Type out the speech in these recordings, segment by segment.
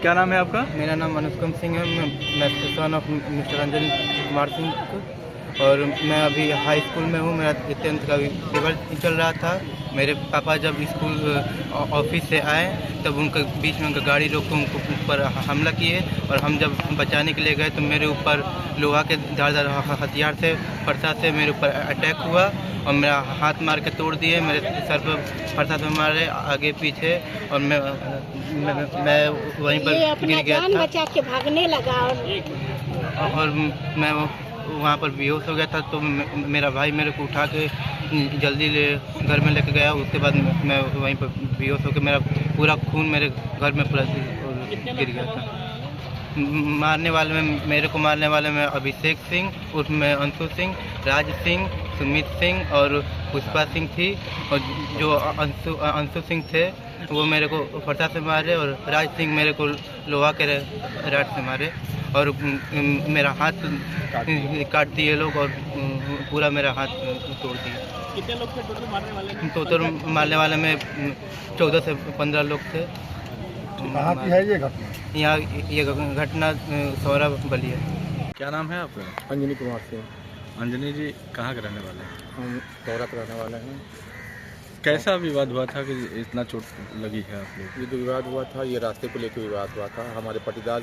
क्या नाम है आपका? मेरा नाम अनुष्कम सिंह है। मैं son of mister Ranjan Kumar Singh और मैं अभी हाई स्कूल में हूँ। मेरा 10th का रिजल्ट चल रहा था। मेरे पापा जब स्कूल ऑफिस से आए तब उनके बीच में उनका गाड़ी रोक के उनको ऊपर हमला किए और हम जब बचाने के लिए गए तो मेरे ऊपर लोहा के धारदार हथियार से फरसा से मेरे ऊपर अटैक हुआ और मेरा हाथ मार के तोड़ दिए। मेरे सर पर फरसा से मारे आगे पीछे और मैं वहीं पर गिर गया था। बचा के भागने लगा और मैं वहाँ पर बेहोश हो गया था। तो मेरा भाई मेरे को उठा के जल्दी घर में लेके गया। उसके बाद मैं वहीं पर बेहोश होकर मेरा पूरा खून मेरे घर में पूरा गिर गया था। मेरे को मारने वाले में अभिषेक सिंह उर्फ में अंशु सिंह, राज सिंह, सुमित सिंह और पुष्पा सिंह थी। और जो अंशु सिंह थे वो मेरे को फरसा से मारे और राज सिंह मेरे को लोहा के रॉड से मारे और मेरा हाथ काट दिए लोग और पूरा मेरा हाथ तोड़ दिए। कितने लोग थे टोटल मारने वाले में? टोटल मारने वाले में 14 से 15 लोग थे। कहाँ की है ये घटना? यहाँ ये घटना सौरभ बली है। क्या नाम है आपका? अंजनी कुमार सिंह। अंजनी जी कहाँ के रहने वाले हैं? हम दौरा के रहने वाले हैं। कैसा विवाद हुआ था कि इतना चोट लगी है आप लोग? ये जो विवाद हुआ था ये रास्ते को लेकर विवाद हुआ था। हमारे पटीदार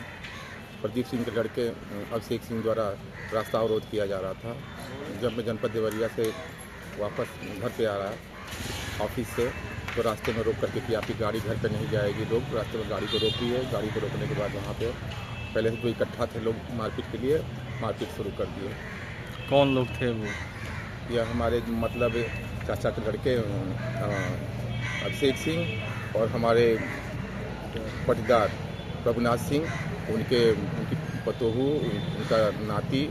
प्रदीप सिंह के लड़के अभिषेक सिंह द्वारा रास्ता अवरोध किया जा रहा था। जब मैं जनपद देवरिया से वापस घर पे आ रहा ऑफिस से तो रास्ते में रोक करके कि आपकी गाड़ी घर पे नहीं जाएगी। लोग रास्ते में गाड़ी को रोक दिए। गाड़ी को रोकने के बाद वहाँ पे पहले से जो इकट्ठा थे लोग मारपीट के लिए मारपीट शुरू कर दिए। कौन लोग थे वो? यह हमारे मतलब चाचा के लड़के अभिषेक सिंह और हमारे पटीदार प्रभुनाथ सिंह, उनकी पतोहू, उनका नाती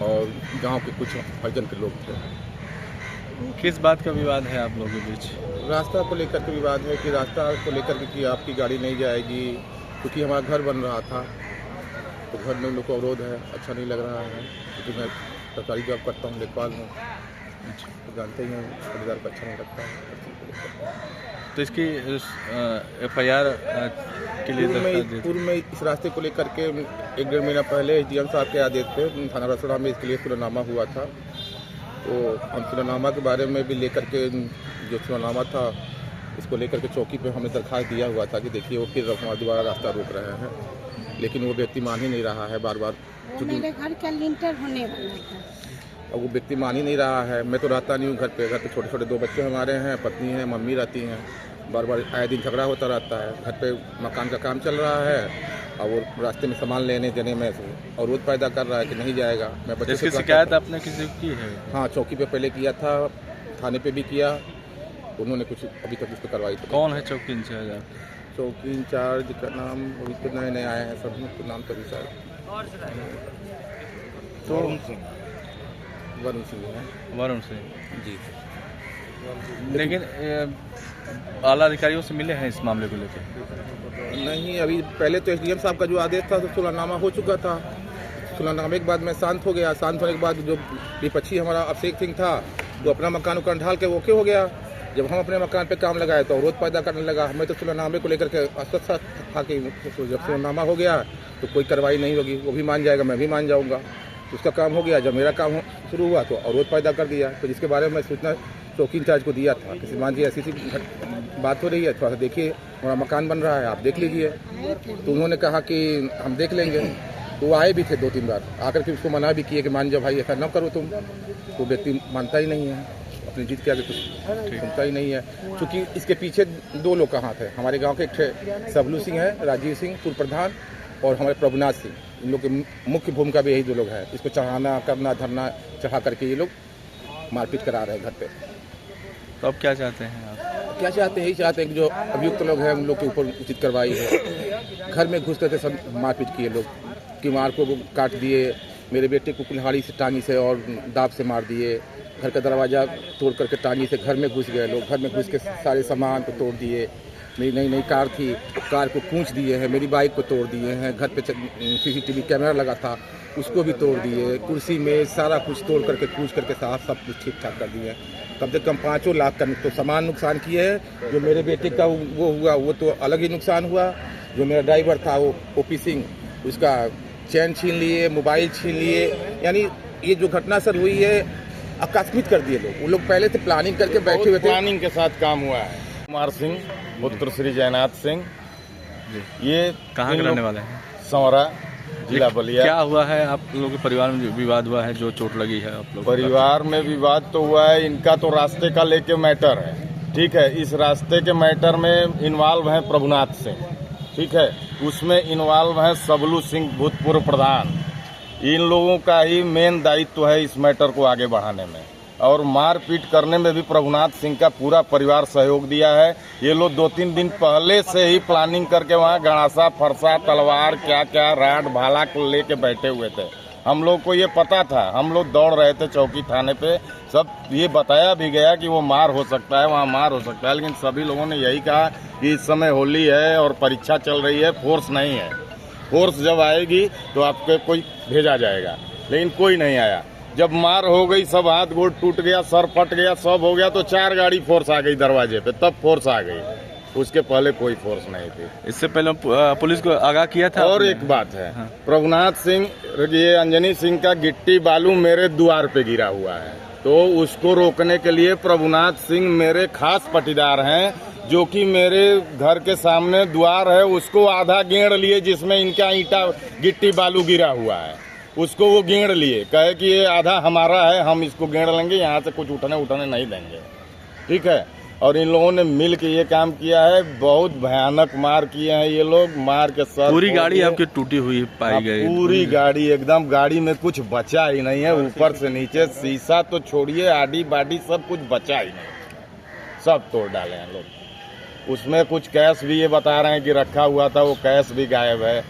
और गांव के कुछ हरिजन के लोग थे। किस बात का विवाद है आप लोगों के बीच? रास्ता को लेकर के विवाद है कि रास्ता को लेकर के कि आपकी गाड़ी नहीं जाएगी क्योंकि हमारा घर बन रहा था तो घर में लोग को अवरोध है। अच्छा नहीं लग रहा है क्योंकि मैं सरकारी जॉब करता हूँ, लेखपाल हूँ, तो जानते ही हैं पटीदार को अच्छा नहीं लगता है। तो इसकी FIR के लिए पूर्व में इस रास्ते को लेकर के 1-1.5 महीना पहले SDM साहब के आदेश पे थाना रसोड़ा में इसके लिए सुलहनामा हुआ था। तो हम सुलहनामा के बारे में भी लेकर के जो सुलहनामा था इसको लेकर के चौकी पे हमने दरखास्त दिया हुआ था कि देखिए वो फिर दोबारा रास्ता रोक रहे हैं, लेकिन वो व्यक्ति मान ही नहीं रहा है। बार बार मेरे घर का लिंटर होने वाला था और वो व्यक्ति मान ही नहीं रहा है। मैं तो रहता नहीं हूँ घर पे छोटे छोटे 2 बच्चे हमारे हैं, पत्नी है, मम्मी रहती हैं। बार बार आए दिन झगड़ा होता रहता है। घर पे मकान का काम चल रहा है और वो रास्ते में सामान लेने देने में और रोज पैदा कर रहा है कि नहीं जाएगा। मैं बच्चे इसकी शिकायत आपने किसी की है? हाँ, चौकी पे पहले किया था, थाने पे भी किया, उन्होंने कुछ अभी तक उसको कार्रवाई। कौन है चौकी इंचार्ज? चौकी इंचार्ज का नाम अभी तो नए नए आए हैं, सब तो नाम तो शायद तो वरुण सिंह है। वरुण सिंह जी। लेकिन आला अधिकारियों से मिले हैं इस मामले को लेकर? नहीं, अभी पहले तो SDM साहब का जो आदेश था तो सुलहनामा हो चुका था। सुलहनामे के बाद मैं शांत हो गया। शांत होने के बाद जो विपक्षी हमारा अभिषेक सिंह था वो अपना मकान उकान ढाल के ओके हो गया। जब हम अपने मकान पे काम लगाए तो अवरोध पैदा करने लगा। हमें तो सुलहनामे को लेकर के अस्वस्थ था कि जब सुलहनामा हो गया तो कोई कार्रवाई नहीं होगी, वो भी मान जाएगा, मैं भी मान जाऊँगा। उसका काम हो गया। जब मेरा काम शुरू हुआ तो अवरोध पैदा कर दिया। तो जिसके बारे में सूचना चौकी इंचार्ज को दिया था कि श्रीमान जी ऐसी बात हो रही है, थोड़ा सा देखिए, हमारा मकान बन रहा है, आप देख लीजिए। तो उन्होंने कहा कि हम देख लेंगे। तो वो आए भी थे 2-3 बार, आकर के उसको मना भी किए कि मान जाओ भाई, ऐसा न करो तुम। तो व्यक्ति मानता ही नहीं है, अपनी जीत के आगे कुछ सुनता ही नहीं है। क्योंकि इसके पीछे 2 लोग कहाँ थे। हमारे गाँव के एक थे सबलू सिंह है, राजीव सिंह पूर्व प्रधान, और हमारे प्रभुनाथ सिंह। इन लोग की मुख्य भूमिका भी यही 2 लोग हैं। इसको चढ़ाना करना, धरना चढ़ा करके ये लोग मारपीट करा रहे हैं घर पे। तो अब क्या चाहते हैं आप? क्या चाहते हैं? यही चाहते हैं कि जो अभियुक्त लोग हैं उन लोग के ऊपर उचित कार्रवाई है। घर में घुस करके सब मारपीट किए लोग, किवाड़ को काट दिए, मेरे बेटे को कुल्हाड़ी से, टांगी से और दाब से मार दिए। घर का दरवाज़ा तोड़ करके टांगी से घर में घुस गए लोग। घर में घुस के सारे सामान को तोड़ दिए। मेरी नई कार थी, कार को कूच दिए हैं। मेरी बाइक को तोड़ दिए हैं। घर पे CCTV कैमरा लगा था उसको भी तोड़ दिए। कुर्सी में सारा कुछ तोड़ करके कूच करके सब कुछ ठीक ठाक कर दिए। कम से कम 5 लाख का तो सामान नुकसान किए हैं। जो मेरे बेटे का वो हुआ वो तो अलग ही नुकसान हुआ। जो मेरा ड्राइवर था वो ओपी सिंह, उसका चैन छीन लिए, मोबाइल छीन लिए। यानी ये जो घटना सर हुई है आकस्मिक कर दिए लोग। वो लोग पहले से प्लानिंग करके बैठे हुए थे। प्लानिंग के साथ काम हुआ है। कुमार सिंह पुत्र श्री जयनाथ सिंह, ये कहाँ के रहने वाले हैं? सौरा, जिला बलिया। क्या हुआ है आप लोगों के परिवार में? विवाद हुआ है, जो चोट लगी है आप लोग? परिवार में विवाद तो हुआ है, इनका तो रास्ते का लेके मैटर है, ठीक है। इस रास्ते के मैटर में इन्वॉल्व है प्रभुनाथ सिंह, ठीक है। उसमें इन्वॉल्व है सबलू सिंह भूतपूर्व प्रधान। इन लोगों का ही मेन दायित्व है इस मैटर को आगे बढ़ाने में, और मारपीट करने में भी प्रभुनाथ सिंह का पूरा परिवार सहयोग दिया है। ये लोग 2-3 दिन पहले से ही प्लानिंग करके वहाँ गणासा, फरसा, तलवार, क्या क्या राड भाला को लेके बैठे हुए थे। हम लोग को ये पता था, हम लोग दौड़ रहे थे चौकी थाने पे, सब ये बताया भी गया कि वो मार हो सकता है, वहाँ मार हो सकता है, लेकिन सभी लोगों ने यही कहा कि इस समय होली है और परीक्षा चल रही है, फोर्स नहीं है। फोर्स जब आएगी तो आपको कोई भेजा जाएगा, लेकिन कोई नहीं आया। जब मार हो गई, सब हाथ गोड़ टूट गया, सर फट गया, सब हो गया, तो 4 गाड़ी फोर्स आ गई दरवाजे पे, तब फोर्स आ गई। उसके पहले कोई फोर्स नहीं थी। इससे पहले पुलिस को आगाह किया था? और एक बात है, हाँ। प्रभुनाथ सिंह, ये अंजनी सिंह का गिट्टी बालू मेरे द्वार पे गिरा हुआ है, तो उसको रोकने के लिए प्रभुनाथ सिंह मेरे खास पटीदार हैं, जो कि मेरे घर के सामने द्वार है, उसको आधा गेड़ लिए, जिसमें इनका ईंटा गिट्टी बालू गिरा हुआ है, उसको वो गेड़ लिए, कहे कि ये आधा हमारा है, हम इसको गेड़ लेंगे, यहाँ से कुछ उठने नहीं देंगे, ठीक है। और इन लोगों ने मिल के ये काम किया है। बहुत भयानक मार किए हैं ये लोग, मार के सर पूरी गाड़ी आपकी टूटी हुई पाई गई? पूरी गाड़ी एकदम, गाड़ी में कुछ बचा ही नहीं है, ऊपर से नीचे, शीशा तो छोड़िए, आडी बाडी सब कुछ बचा ही नहीं, सब तोड़ डाले हैं लोग। उसमें कुछ कैश भी ये बता रहे हैं कि रखा हुआ था, वो कैश भी गायब है।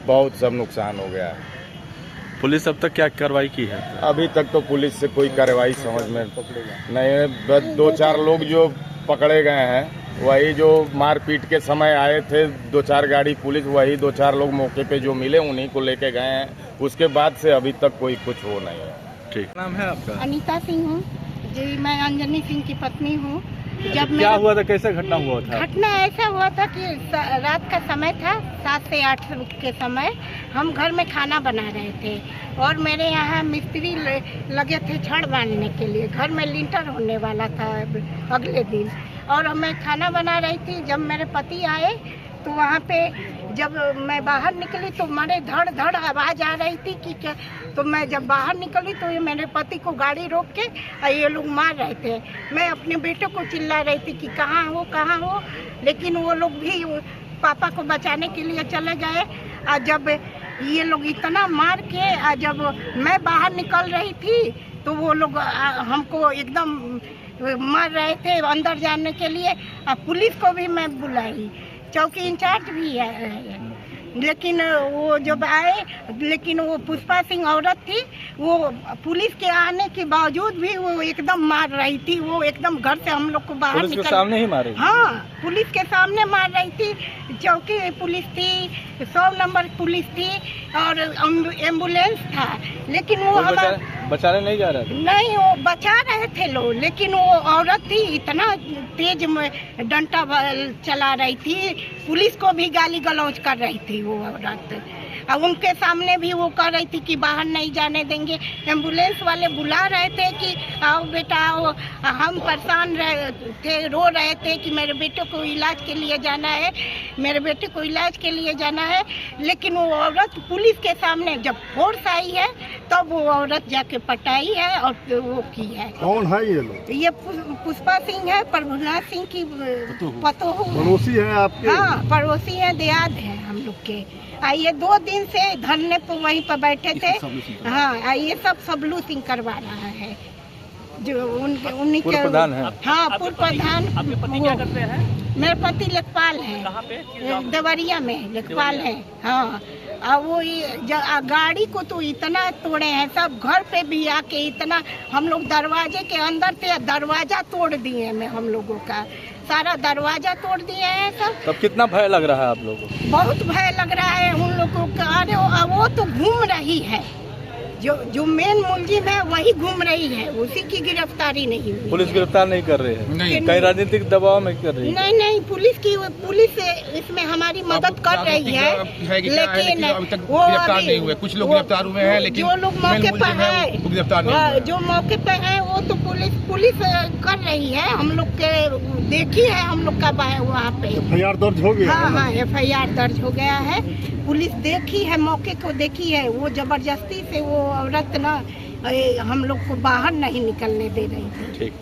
बहुत सब नुकसान हो गया है। पुलिस अब तक क्या कार्रवाई की है? अभी तक तो पुलिस से कोई कार्रवाई समझ में नहीं है। 2-4 लोग जो पकड़े गए हैं, वही जो मारपीट के समय आए थे, 2-4 गाड़ी पुलिस, वही 2-4 लोग मौके पे जो मिले उन्हीं को लेके गए हैं। उसके बाद से अभी तक कोई कुछ हो नहीं है। ठीक, नाम है आपका? अनीता सिंह हूँ जी, मैं अंजनी सिंह की पत्नी हूँ। जब क्या हुआ था, कैसे घटना हुआ था? घटना ऐसा हुआ था कि रात का समय था, 7 से 8 के समय हम घर में खाना बना रहे थे, और मेरे यहाँ मिस्त्री लगे थे छड़ बांधने के लिए। घर में लिंटर होने वाला था अगले दिन, और मैं खाना बना रही थी। जब मेरे पति आए तो वहाँ पे जब मैं बाहर निकली तो मारे धड़ धड़ आवाज़ आ रही थी कि क्या। तो मैं जब बाहर निकली तो ये मेरे पति को गाड़ी रोक के ये लोग मार रहे थे। मैं अपने बेटे को चिल्ला रही थी कि कहाँ हो, लेकिन वो लोग भी पापा को बचाने के लिए चले गए। और जब ये लोग इतना मार के, जब मैं बाहर निकल रही थी तो वो लोग हमको एकदम मार रहे थे अंदर जाने के लिए। पुलिस को भी मैं बुलाई, चौकी इंचार्ज भी है, लेकिन वो जब आए, लेकिन वो पुष्पा सिंह औरत थी, वो पुलिस के आने के बावजूद भी वो एकदम मार रही थी। वो एकदम घर से हम लोग को बाहर पुलिस के सामने ही मारे? हाँ, पुलिस के सामने मार रही थी। चौकी पुलिस थी, 100 नंबर पुलिस थी, और एम्बुलेंस था, लेकिन वो बचाने नहीं जा रहा था? नहीं, वो बचा रहे थे लोग, लेकिन वो औरत थी इतना तेज में डंडा चला रही थी, पुलिस को भी गाली गलौज कर रही थी वो औरत। और उनके सामने भी वो कह रही थी कि बाहर नहीं जाने देंगे। एम्बुलेंस वाले बुला रहे थे कि आओ बेटा आओ, हम परेशान थे, रो रहे थे कि मेरे बेटे को इलाज के लिए जाना है, मेरे बेटे को इलाज के लिए जाना है। लेकिन वो औरत पुलिस के सामने जब फोर्स आई है तब वो औरत जाके पटाई है और वो की है। कौन है ये लोग? ये पुष्पा सिंह है, प्रभुनाथ सिंह की पतोहू। पड़ोसी है आपके? हाँ, पड़ोसी है, देहात है हम लोग के। ये 2 दिन से धरने पर वहीं पर बैठे थे। हाँ, ये सब सबलू सिंह करवा रहा है, जो उन्हीं के प्रधान है। हाँ, पूर्व प्रधान। क्या करते हैं? मेरे पति लेखपाल है। कहाँ पे? देवरिया में लेखपाल है। हाँ, और वो गाड़ी को तो इतना तोड़े हैं, सब घर पे भी आके इतना, हम लोग दरवाजे के अंदर थे, दरवाजा तोड़ दिए हैं हम लोगों का, सारा दरवाजा तोड़ दिए हैं सब। तब कितना भय लग रहा है आप लोगों को? बहुत भय लग रहा है उन लोगों का। अरे वो तो घूम रही है, जो मेन मुलजिम है वही घूम रही है, उसी की गिरफ्तारी नहीं हुई। पुलिस गिरफ्तार नहीं कर रही है, नहीं। कहीं राजनीतिक दबाव में कर रही है। नहीं, पुलिस इसमें हमारी मदद कर रही है, लेकिन अभी तक गिरफ्तार नहीं हुए। कुछ लोग गिरफ्तार हुए हैं, लेकिन जो लोग मौके पर है वो गिरफ्तार नहीं हुए। जो मौके पे है वो तो पुलिस कर रही है। हम लोग के देखी है, हम लोग का वहाँ पे FIR दर्ज हो गया? हाँ, FIR दर्ज हो गया है। पुलिस देखी है, मौके को देखी है। वो जबरदस्ती से वो औरत ना हम लोग को बाहर नहीं निकलने दे रही थी। ठीक।